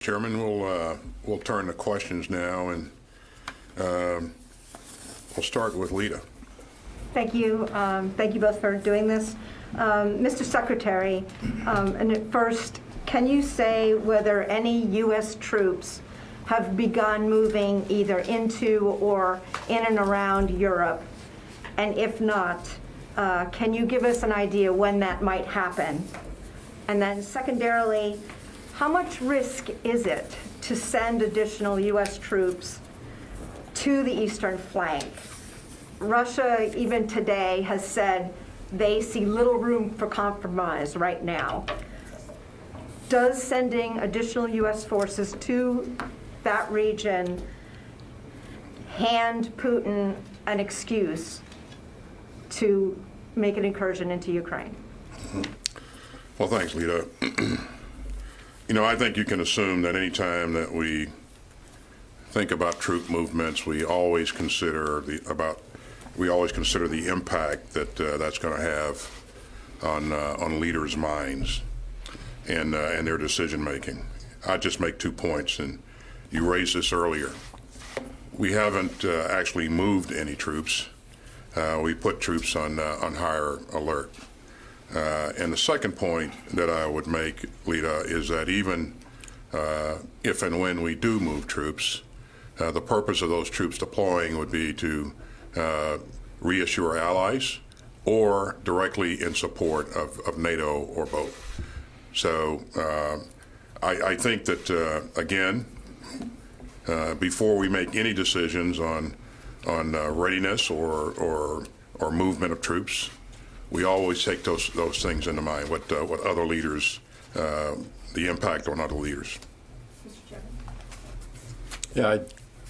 Chairman, we'll turn to questions now, and we'll start with Lita. Thank you. Thank you both for doing this. Mr. Secretary, and at first, can you say whether any U.S. troops have begun moving either into or in and around Europe? And if not, can you give us an idea when that might happen? And then secondarily, how much risk is it to send additional U.S. troops to the eastern flank? Russia, even today, has said they see little room for compromise right now. Does sending additional U.S. forces to that region hand Putin an excuse to make an incursion into Ukraine? Well, thanks, Lita. You know, I think you can assume that any time that we think about troop movements, we always consider the impact that that's going to have on leaders' minds and their decision making. I just make 2 points, and you raised this earlier. We haven't actually moved any troops. We put troops on higher alert. And the second point that I would make, Lita, is that even if and when we do move troops, the purpose of those troops deploying would be to reassure allies or directly in support of NATO or both. So I think that, again, before we make any decisions on readiness or movement of troops, we always take those things into mind, what other leaders, the impact on other leaders. Yeah, I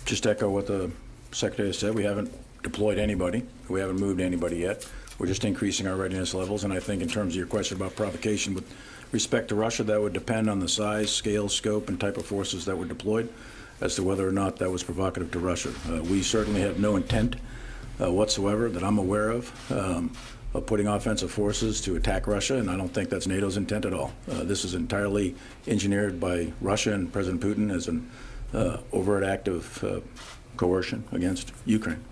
just echo what the Secretary said. We haven't deployed anybody. We haven't moved anybody yet. We're just increasing our readiness levels. And I think in terms of your question about provocation with respect to Russia, that would depend on the size, scale, scope, and type of forces that were deployed as to whether or not that was provocative to Russia. We certainly have no intent whatsoever that I'm aware of putting offensive forces to attack Russia, and I don't think that's NATO's intent at all. This is entirely engineered by Russia and President Putin as an overt act of coercion against Ukraine.